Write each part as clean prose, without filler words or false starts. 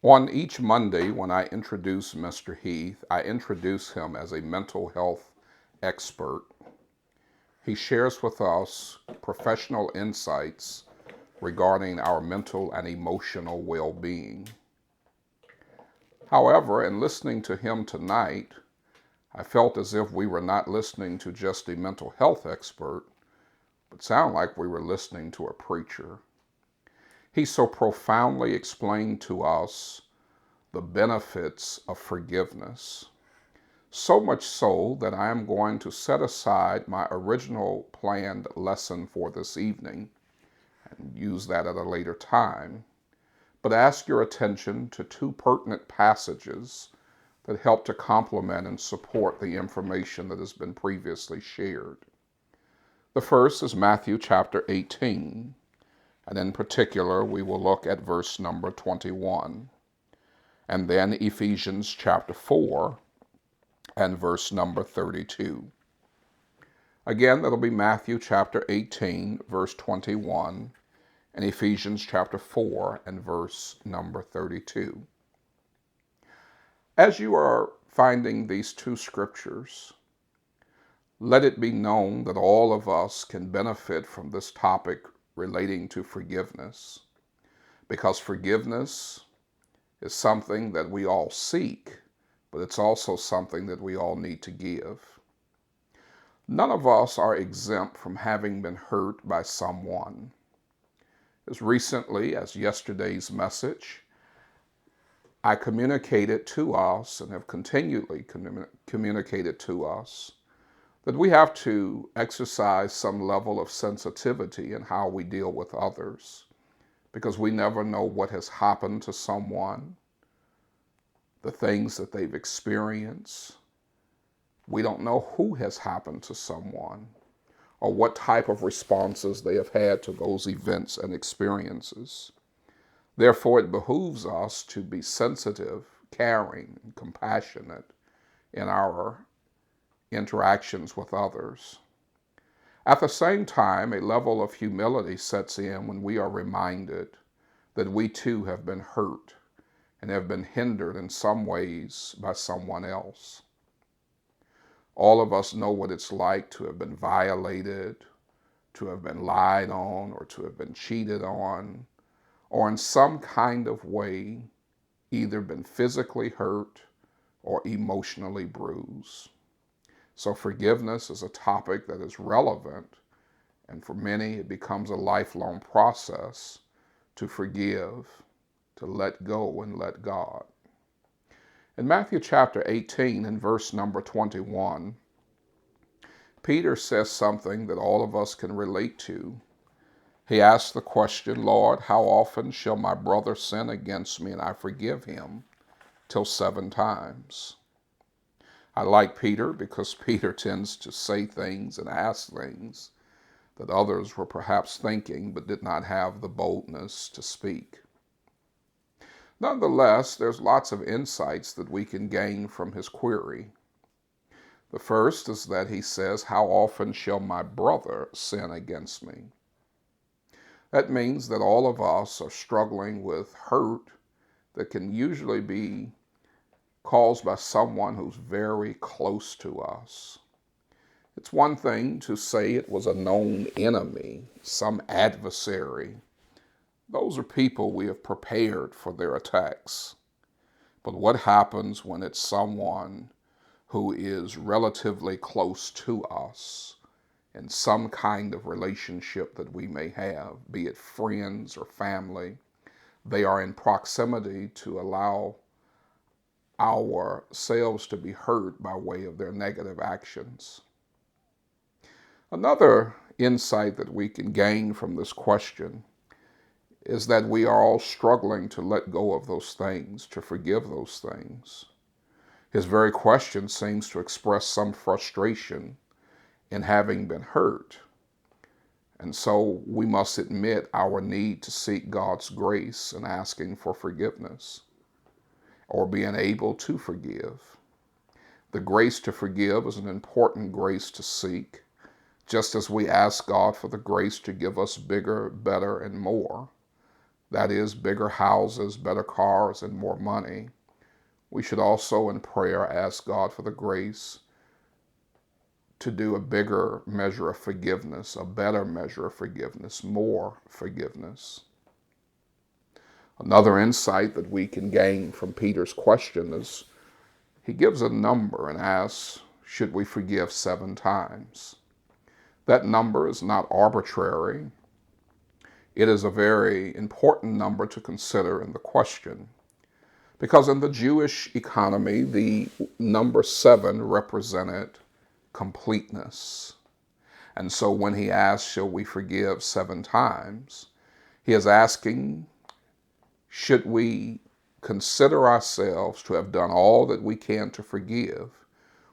On each Monday, when I introduce Mr. Heath, I introduce him as a mental health expert. He shares with us professional insights regarding our mental and emotional well being. However, in listening to him tonight, I felt as if we were not listening to just a mental health expert, but sound like we were listening to a preacher. He so profoundly explained to us the benefits of forgiveness. So much so that I am going to set aside my original planned lesson for this evening and use that at a later time, but ask your attention to two pertinent passages that help to complement and support the information that has been previously shared. The first is Matthew chapter 18, and in particular, we will look at verse number 21, and then Ephesians chapter 4 and verse number 32. Again, that'll be Matthew chapter 18, verse 21, and Ephesians chapter 4 and verse number 32. As you are finding these two scriptures, let it be known that all of us can benefit from this topic relating to forgiveness, because forgiveness is something that we all seek, but it's also something that we all need to give. None of us are exempt from having been hurt by someone. As recently as yesterday's message, I communicated to us and have continually communicated to us that we have to exercise some level of sensitivity in how we deal with others, because we never know what has happened to someone, the things that they've experienced. We don't know who has happened to someone or what type of responses they have had to those events and experiences. Therefore, it behooves us to be sensitive, caring, and compassionate in our interactions with others. At the same time, a level of humility sets in when we are reminded that we too have been hurt and have been hindered in some ways by someone else. All of us know what it's like to have been violated, to have been lied on, or to have been cheated on, or in some kind of way either been physically hurt or emotionally bruised. So forgiveness is a topic that is relevant, and for many it becomes a lifelong process to forgive, to let go and let God. In Matthew chapter 18 and verse number 21, Peter says something that all of us can relate to. He asks the question, Lord, how often shall my brother sin against me and I forgive him? Till 7 times. I like Peter because Peter tends to say things and ask things that others were perhaps thinking but did not have the boldness to speak. Nonetheless, there's lots of insights that we can gain from his query. The first is that he says, how often shall my brother sin against me? That means that all of us are struggling with hurt that can usually be caused by someone who's very close to us. It's one thing to say it was a known enemy, some adversary. Those are people we have prepared for their attacks. But what happens when it's someone who is relatively close to us in some kind of relationship that we may have, be it friends or family? They are in proximity to allow ourselves to be hurt by way of their negative actions. Another insight that we can gain from this question is that we are all struggling to let go of those things, to forgive those things. His very question seems to express some frustration in having been hurt. And so we must admit our need to seek God's grace in asking for forgiveness or being able to forgive. The grace to forgive is an important grace to seek, just as we ask God for the grace to give us bigger, better, and more. that is, bigger houses, better cars, and more money, we should also in prayer ask God for the grace to do a bigger measure of forgiveness, a better measure of forgiveness, more forgiveness. Another insight that we can gain from Peter's question is he gives a number and asks, should we forgive 7 times? That number is not arbitrary. It is a very important number to consider in the question, because in the Jewish economy, the number 7 represented completeness. And so when he asks, shall we forgive 7 times, he is asking, should we consider ourselves to have done all that we can to forgive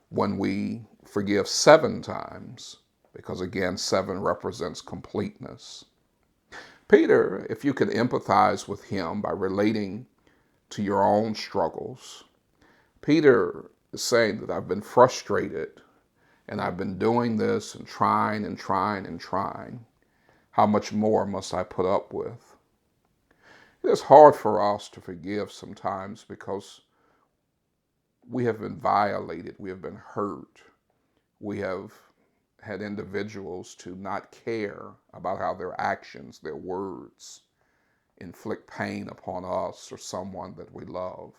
when we forgive 7 times? Because again, 7 represents completeness. Peter, if you can empathize with him by relating to your own struggles, Peter is saying that I've been frustrated and I've been doing this and trying and trying and trying. How much more must I put up with? It is hard for us to forgive sometimes because we have been violated, we have been hurt, we have had individuals to not care about how their actions, their words, inflict pain upon us or someone that we love.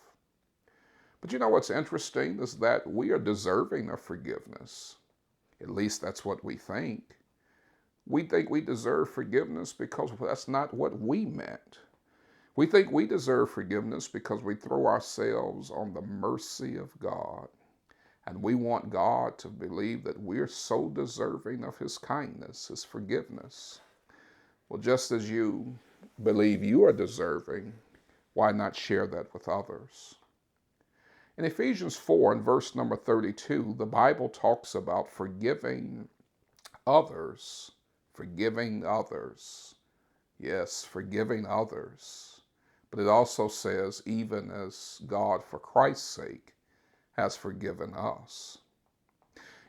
But you know what's interesting is that we are deserving of forgiveness. At least that's what we think. We think we deserve forgiveness because that's not what we meant. We think we deserve forgiveness because we throw ourselves on the mercy of God. And we want God to believe that we're so deserving of his kindness, his forgiveness. Well, just as you believe you are deserving, why not share that with others? In Ephesians 4 and verse number 32, the Bible talks about forgiving others. Forgiving others. Yes, forgiving others. But it also says, even as God, for Christ's sake, has forgiven us.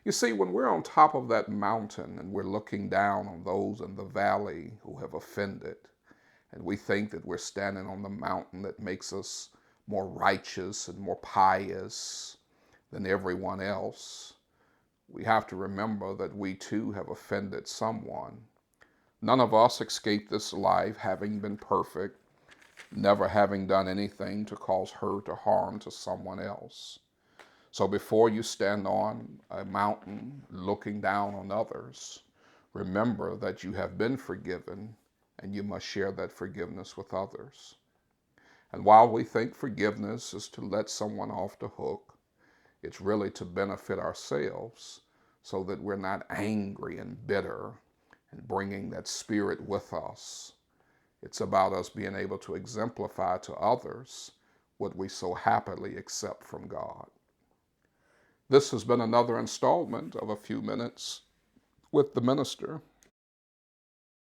You see, when we're on top of that mountain and we're looking down on those in the valley who have offended, and we think that we're standing on the mountain that makes us more righteous and more pious than everyone else, we have to remember that we too have offended someone. None of us escape this life having been perfect, never having done anything to cause hurt or harm to someone else. So before you stand on a mountain looking down on others, remember that you have been forgiven and you must share that forgiveness with others. And while we think forgiveness is to let someone off the hook, it's really to benefit ourselves so that we're not angry and bitter and bringing that spirit with us. It's about us being able to exemplify to others what we so happily accept from God. This has been another installment of A Few Minutes with the Minister.